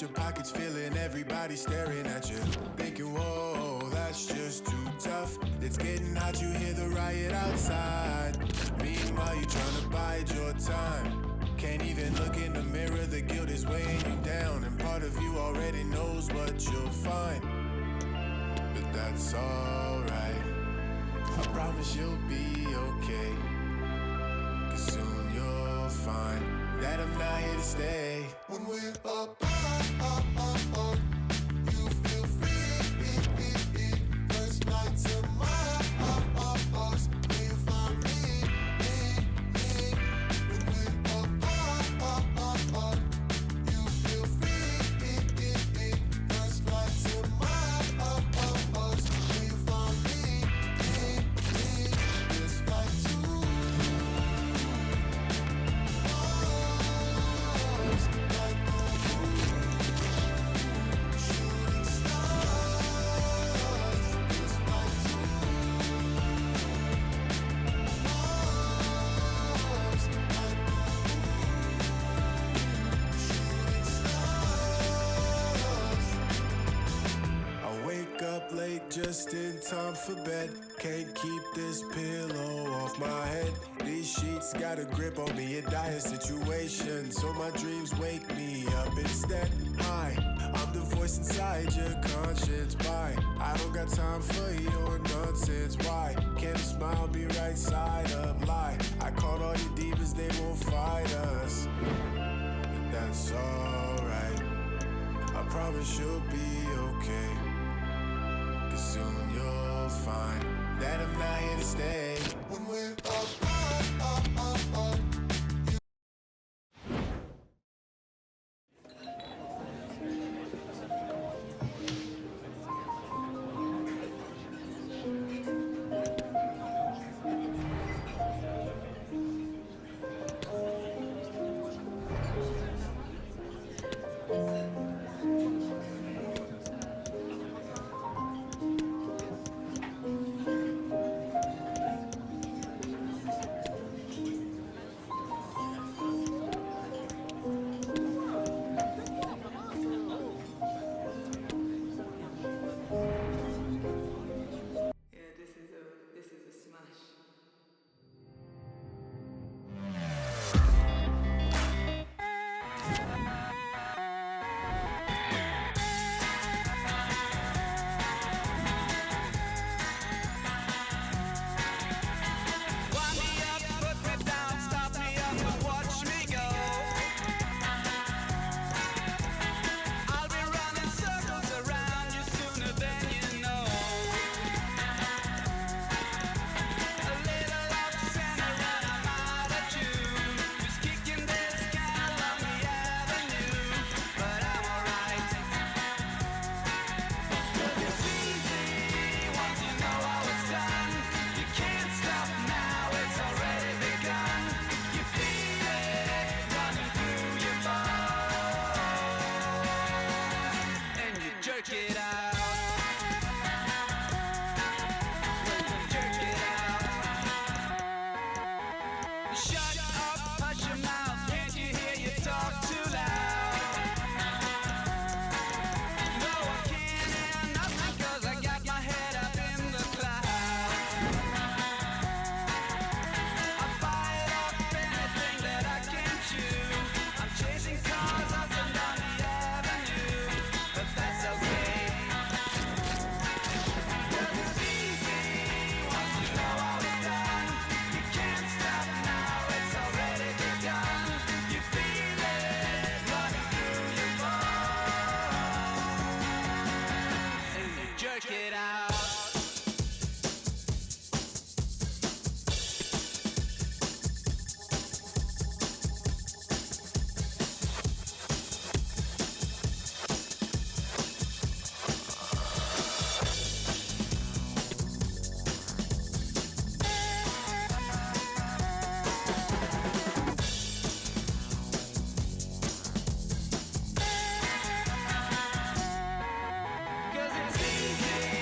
your pockets feeling everybody staring at you. Thinking, whoa, that's just too tough. It's getting hot, you hear the riot outside. Meanwhile, you trying to bide your time. Can't even look in the mirror, the guilt is weighing you down. And part of you already knows what you'll find. But that's alright, I promise you'll be okay. Cause soon you'll find that I'm not here to stay. When we're apart, you feel free. First night to Mars, will you find me? When we're apart, you feel free. First night to Mars, will you find me? This night to Mars, like shooting stars. This night to Mars, like shooting stars. I wake up late just in time for bed. Can't keep this pillow off my head. These sheets got a grip on me in dire situations, so my dreams wake me up instead. Hi, I'm the voice inside your conscience. Bye, I don't got time for your nonsense. Why can't a smile be right side up? Lie, I called all your demons, they won't fight us. But that's alright, I promise you'll be okay. Cause soon you'll find that I'm not here to stay. When we're apart, this is a smash. Wind me up, put me down, stop me up and watch me go. I'll be running circles around you sooner than you know. A little off center and I'm out of tune. Just kicking this can along the avenue, but I'm alright. 'Cause it's easy once you know how it's done. You can't stop now, it's already begun. You feel it running through your bones, and you jerk it out. Jerk it out. Shut up, hush your mouth. Can't you hear you talk too loud? No, I can't hear nothing 'cause I got my head up in the clouds. I bite off anything that I can chew. I'm chasing cars up and down the avenue, but that's okay. 'Cause it's easy once you know how it's done. You can't stop now, it's already begun. You feel it running through your bones, and you jerk it out. Cause it's easy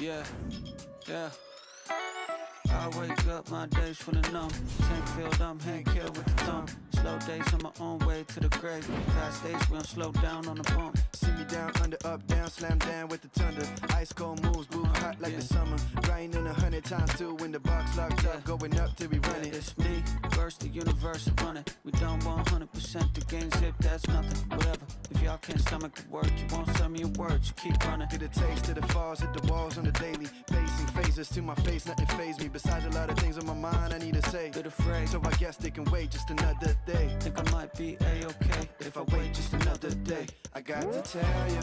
Yeah, yeah. I wake up, my days full of numb. Tank filled, I'm hand killed with the thumb. Slow days on my own way to the grave. Fast days, we don't slow down on the bump. See me down, under, up, down, slam down with the thunder. Ice cold moves, move hot like the summer. Grinding 100 times too when the box locked up. Going up till we run it. It's me, versus the universe running. We done 100%, the game zip, that's nothing. Whatever, if y'all can't stomach the work, you won't send me a word, you keep running. Get a taste of the falls, hit the walls on the daily. Pacing phases to my face, nothing phase me. Besides a lot of things on my mind I need to say. Bit afraid, so I guess they can wait just another day. Think I might be A-okay if I wait just another day. I got to tell you,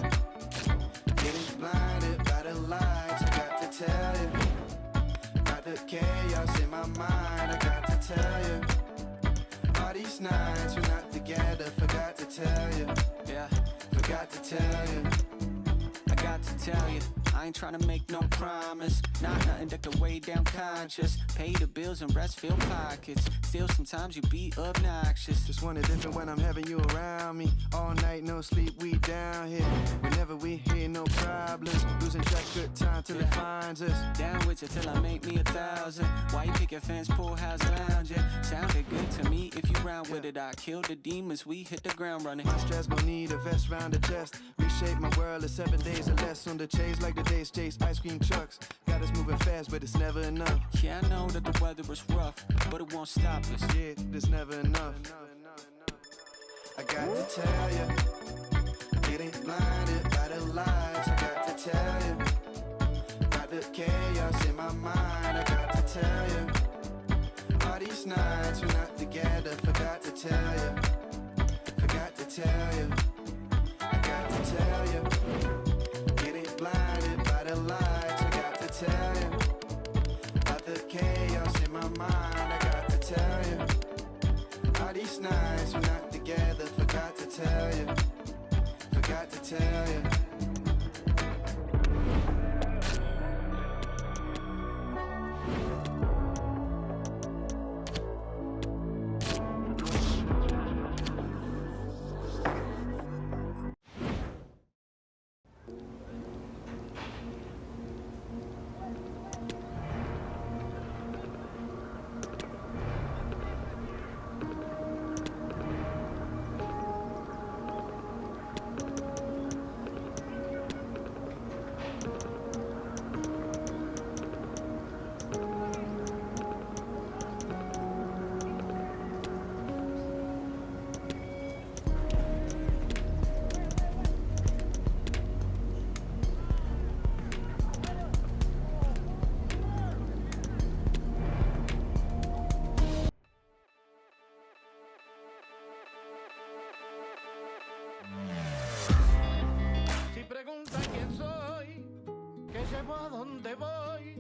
getting blinded by the lights. I got to tell you, about the chaos in my mind. I got to tell you, all these nights we're not together. Forgot to tell you, yeah, forgot to tell you. I got to tell you, I ain't tryna make no promise. Not nothing that can weigh down conscious. Pay the bills and rest fill pockets. Still sometimes you be obnoxious. Just want it different when I'm having you around me. All night, no sleep, we down here. Whenever we hear no problems. Losing track, good time till it finds us. Down with you till I make me 1,000. Why you pick your fence, pool house lounging? Sounded good to me if you round with it. I kill the demons, we hit the ground running. My stress gon' need a vest round the chest. Reshape my world in 7 days or less. On the chase like the days chase ice cream trucks. Got us moving fast, but it's never enough. Yeah, I know that the weather is rough, but it won't stop us. Yeah, there's never enough. I got to tell you, getting blinded by the lights. I got to tell you, about the chaos in my mind. I got to tell you, all these nights we're not together. Forgot to tell you, forgot to tell you. I got to tell you, getting blinded by the lights. I got to tell you, about the chaos in my mind. I got to tell you, all these nights we're not together. Forgot to tell you, forgot to tell you. Si preguntan quién soy, qué llevo, a dónde voy,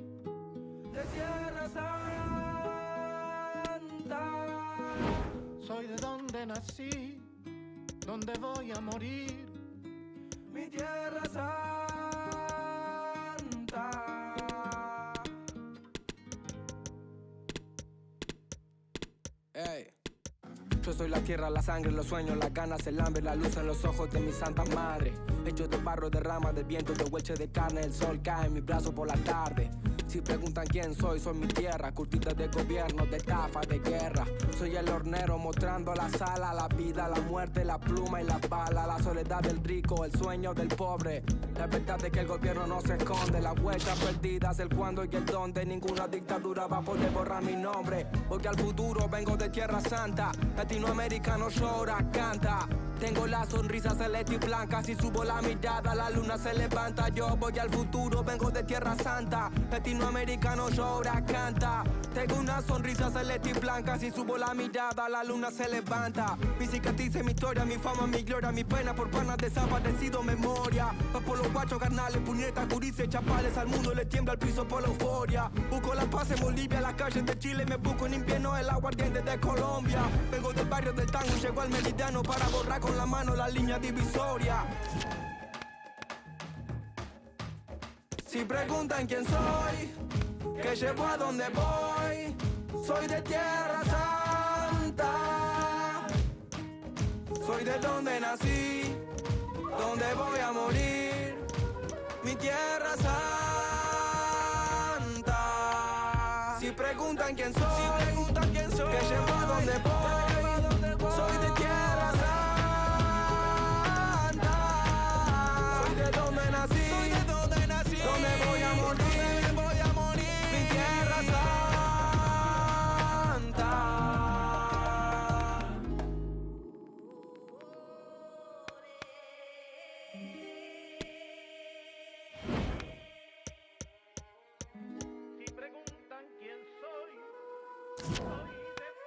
de Tierra Santa. Soy de donde nací, donde voy a morir, mi Tierra Santa. Hey. Yo soy la tierra, la sangre, los sueños, las ganas, el hambre, la luz en los ojos de mi santa madre. Hecho de barro, de rama, de viento, de hueche de carne, el sol cae en mi brazo por la tarde. Si preguntan quién soy mi tierra, curtida de gobierno, de estafa, de guerra. Soy el hornero mostrando la sala, la vida, la muerte, la pluma y la bala, la soledad del rico, el sueño del pobre. La verdad es que el gobierno no se esconde, las huellas perdidas, el cuándo y el dónde. Ninguna dictadura va a poder borrar mi nombre, porque al futuro vengo de Tierra Santa. Latinoamericano llora, canta. Tengo la sonrisa celeste y blanca. Si subo la mirada, la luna se levanta. Yo voy al futuro, vengo de Tierra Santa. Latinoamericano llora, canta. Tengo una sonrisa celeste y blanca. Si subo la mirada, la luna se levanta. Mi cicatriz, mi historia, mi fama, mi gloria. Mi pena por panas desaparecido, memoria. Va por los guachos, carnales, puñetas, curices, chapales. Al mundo le tiembla el piso por la euforia. Busco la paz en Bolivia, las calles de Chile. Me busco en invierno el aguardiente de Colombia. Vengo del barrio del tango y llego al meridiano para borrar con la mano la línea divisoria. Si preguntan quién soy, qué llevo, a dónde voy, soy de Tierra Santa. Soy de donde nací, donde voy a morir, mi Tierra Santa. preguntan quién soy, que llevo a donde voy, soy de tierra santa, soy de donde nací, donde voy a morir, mi tierra santa. Si preguntan quién soy de tierra.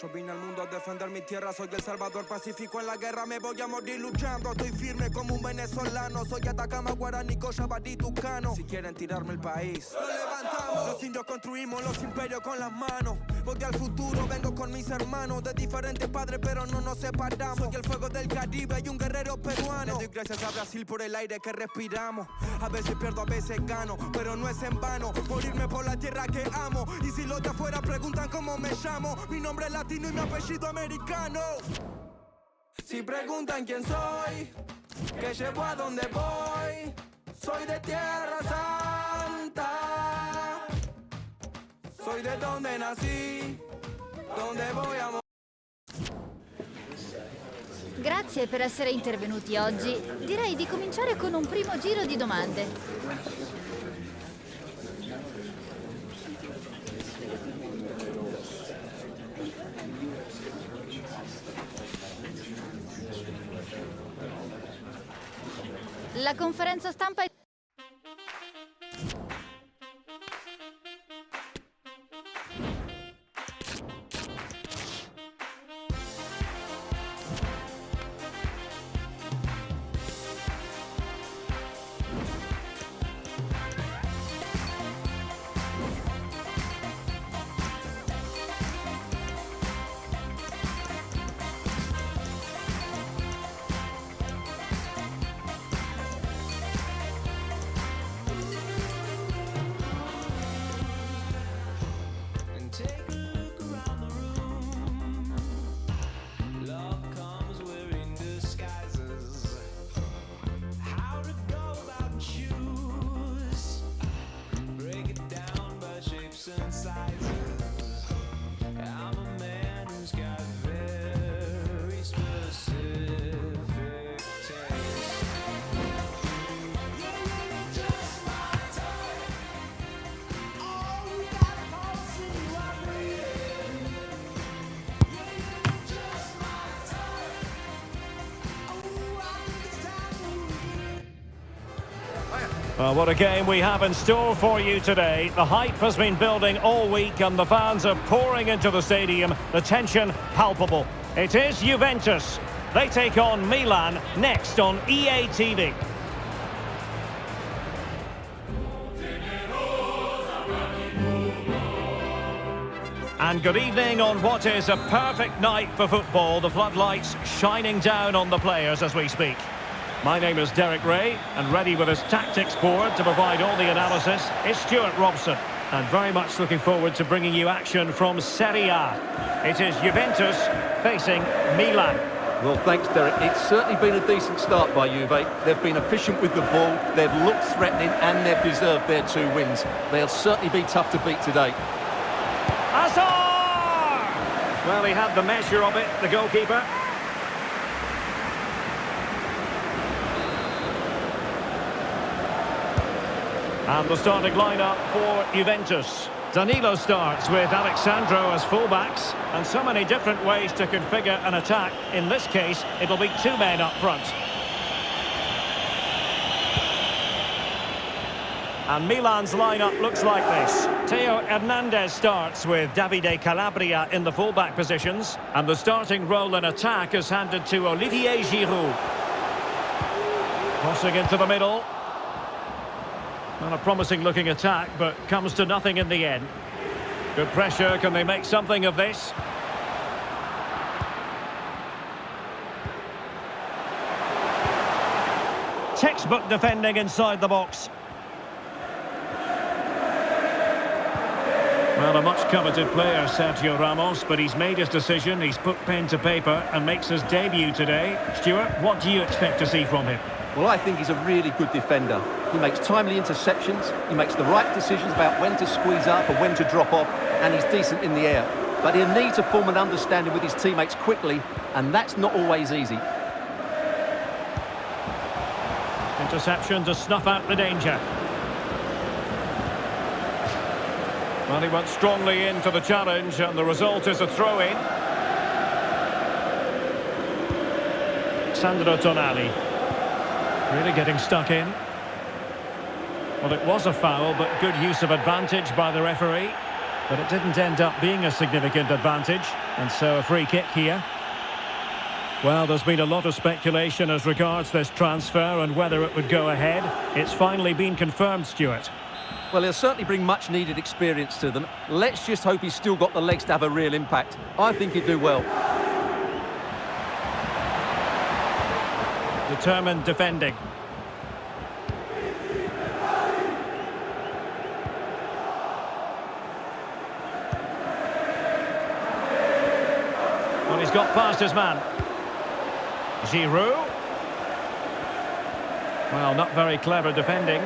Yo vine al mundo a defender mi tierra, soy el salvador pacífico en la guerra, me voy a morir luchando, estoy firme como un venezolano, soy Atacama, Guaraní, Cochabamba, Tucano. Si quieren tirarme el país, lo levantamos. Los indios construimos los imperios con las manos. Voy al futuro, vengo con mis hermanos, de diferentes padres pero no nos separamos. Soy el fuego del Caribe y un guerrero peruano. Le doy gracias a Brasil por el aire que respiramos. A veces pierdo, a veces gano, pero no es en vano morirme por la tierra que amo. Y si los de afuera preguntan cómo me llamo, mi nombre es latino y mi apellido americano. Si preguntan quién soy, que llevo a donde voy, soy de tierra santa, soy de donde nací, donde voy a morir. Grazie per essere intervenuti oggi. Direi di cominciare con un primo giro di domande. La conferenza stampa è... Well, what a game we have in store for you today. The hype has been building all week and the fans are pouring into the stadium. The tension palpable. It is Juventus. They take on Milan next on EA TV. And good evening on what is a perfect night for football. The floodlights shining down on the players as we speak. My name is Derek Ray, and ready with his tactics board to provide all the analysis is Stuart Robson. And very much looking forward to bringing you action from Serie A. It is Juventus facing Milan. Well, thanks, Derek. It's certainly been a decent start by Juve. They've been efficient with the ball, they've looked threatening, and they've deserved their 2 wins. They'll certainly be tough to beat today. Hazard! Well, he had the measure of it, the goalkeeper. And the starting lineup for Juventus. Danilo starts with Alexandro as fullbacks, and so many different ways to configure an attack. In this case, it'll be 2 men up front. And Milan's lineup looks like this. Theo Hernandez starts with Davide Calabria in the fullback positions, and the starting role in attack is handed to Olivier Giroud. Crossing into the middle. Well, a promising looking attack, but comes to nothing in the end. Good pressure, can they make something of this? Textbook defending inside the box. Well, a much coveted player, Sergio Ramos, but he's made his decision, he's put pen to paper and makes his debut today. Stuart, what do you expect to see from him? Well, I think he's a really good defender. He makes timely interceptions, he makes the right decisions about when to squeeze up and when to drop off, and he's decent in the air. But he'll need to form an understanding with his teammates quickly, and that's not always easy. Interception to snuff out the danger. Well, he went strongly into the challenge, and the result is a throw-in. Sandro Tonali. Really getting stuck in. Well, it was a foul, but good use of advantage by the referee. But it didn't end up being a significant advantage, and so a free kick here. Well, there's been a lot of speculation as regards this transfer and whether it would go ahead. It's finally been confirmed, Stuart. Well, he'll certainly bring much-needed experience to them. Let's just hope he's still got the legs to have a real impact. I think he'd do well. Determined defending. Well, he's got past his man. Giroud. Well, not very clever defending.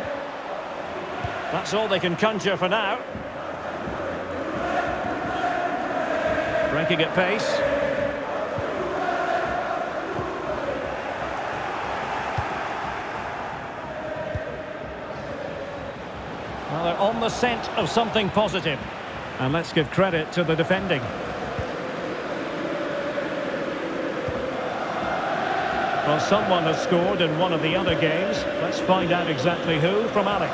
That's all they can conjure for now. Breaking at pace. Well, they're on the scent of something positive. And let's give credit to the defending. Well, someone has scored in one of the other games. Let's find out exactly who from Alex.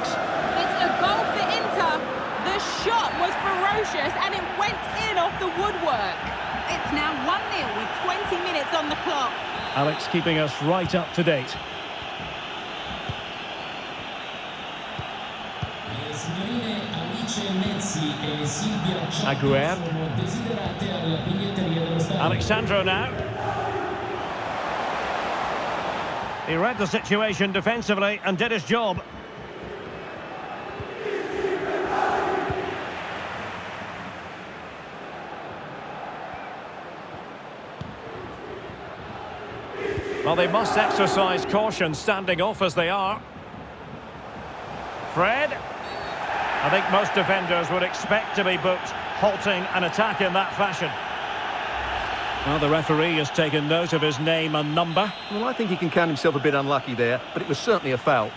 It's a goal for Inter. The shot was ferocious and it went in off the woodwork. It's now 1-0 with 20 minutes on the clock. Alex keeping us right up to date. Aguerd. Alexandro now. He read the situation defensively and did his job. Well, they must exercise caution standing off as they are. Fred. I think most defenders would expect to be booked, halting an attack in that fashion. Well, the referee has taken note of his name and number. Well, I think he can count himself a bit unlucky there, but it was certainly a foul.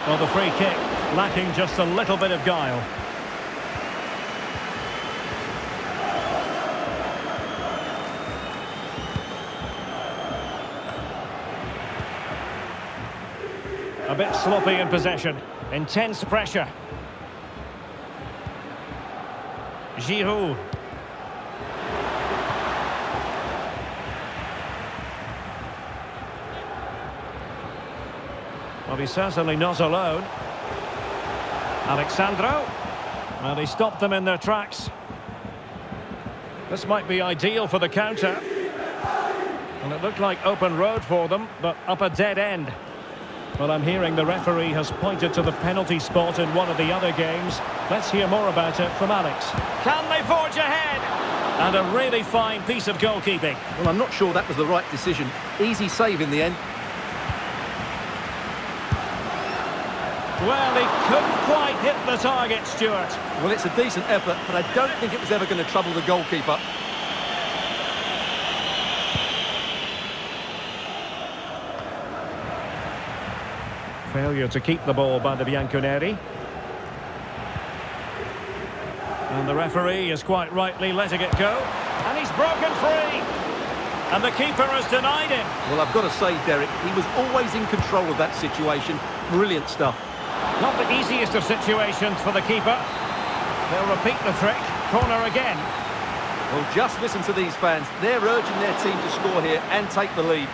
Well, the free kick lacking just a little bit of guile. A bit sloppy in possession. Intense pressure. Giroud. Well, he's certainly not alone. Alexandro. Well, he stopped them in their tracks. This might be ideal for the counter. And it looked like open road for them, but up a dead end. Well, I'm hearing the referee has pointed to the penalty spot in one of the other games. Let's hear more about it from Alex. Can they forge ahead? And a really fine piece of goalkeeping. Well, I'm not sure that was the right decision. Easy save in the end. Well, he couldn't quite hit the target, Stuart. Well, it's a decent effort, but I don't think it was ever going to trouble the goalkeeper. Failure to keep the ball by the Bianconeri. And the referee is quite rightly letting it go. And he's broken free. And the keeper has denied him. Well, I've got to say, Derek, he was always in control of that situation. Brilliant stuff. Not the easiest of situations for the keeper. They'll repeat the trick. Corner again. Well, just listen to these fans. They're urging their team to score here and take the lead.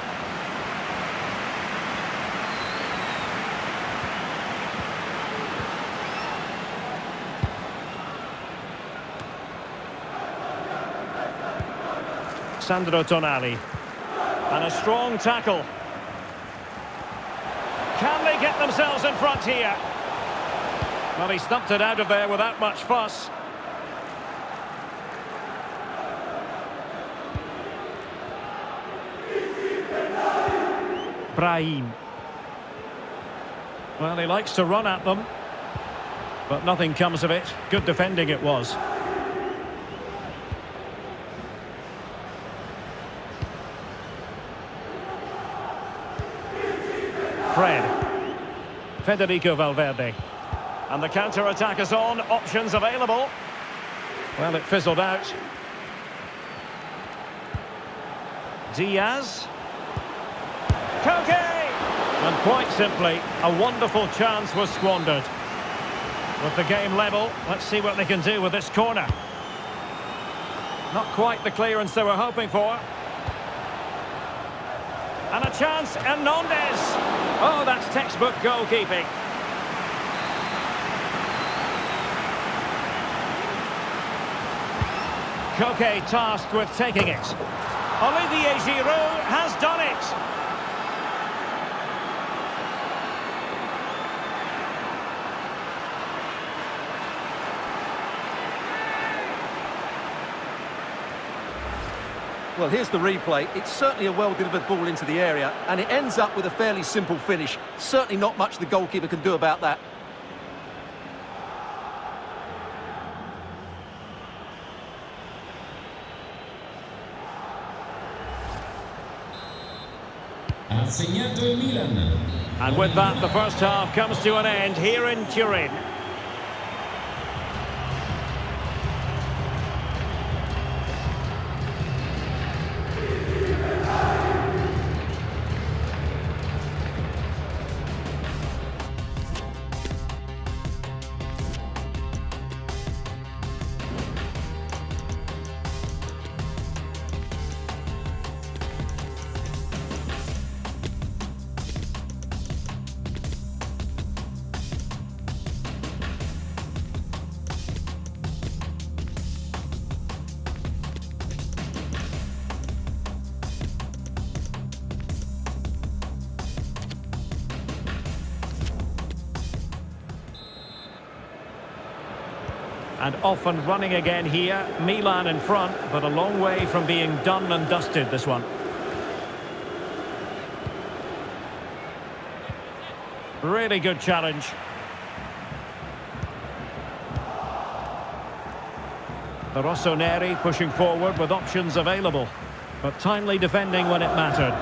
Sandro Tonali. And a strong tackle. Can they get themselves in front here? Well, he stumped it out of there without much fuss. Brahim. Well, he likes to run at them. But nothing comes of it. Good defending it was. Federico Valverde. And the counter-attack is on. Options available. Well, it fizzled out. Diaz. Koke! And quite simply, a wonderful chance was squandered. With the game level, let's see what they can do with this corner. Not quite the clearance they were hoping for. And a chance, Hernandez. Oh, that's textbook goalkeeping. Koke tasked with taking it. Olivier Giroud has done it. Well, here's the replay. It's certainly a well-delivered ball into the area, and it ends up with a fairly simple finish. Certainly not much the goalkeeper can do about that. And with that, the first half comes to an end here in Turin. And off and running again here. Milan in front, but a long way from being done and dusted, this one. Really good challenge. The Rossoneri pushing forward with options available, but timely defending when it mattered.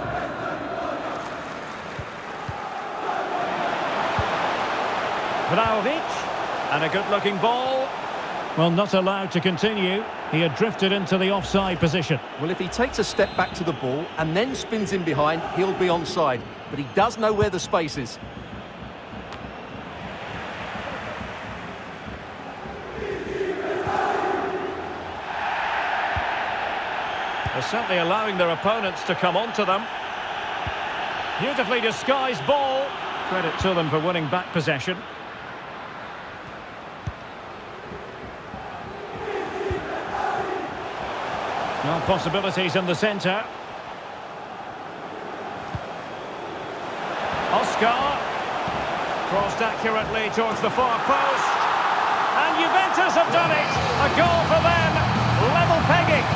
Vlahovic, and a good-looking ball. Well, not allowed to continue. He had drifted into the offside position. Well, if he takes a step back to the ball and then spins in behind, he'll be onside. But he does know where the space is. They're certainly allowing their opponents to come onto them. Beautifully disguised ball. Credit to them for winning back possession. Well, possibilities in the centre. Oscar. Crossed accurately towards the far post. And Juventus have done it. A goal for them. Level pegging.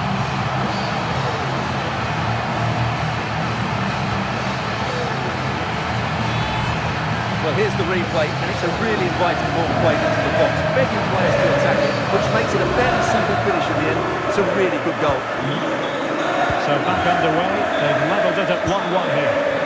Well, here's the replay, and it's a really inviting ball played into the box, begging players to attack it, which makes it a fairly simple finish in the end. It's a really good goal. So back underway, they've levelled it at 1-1 here.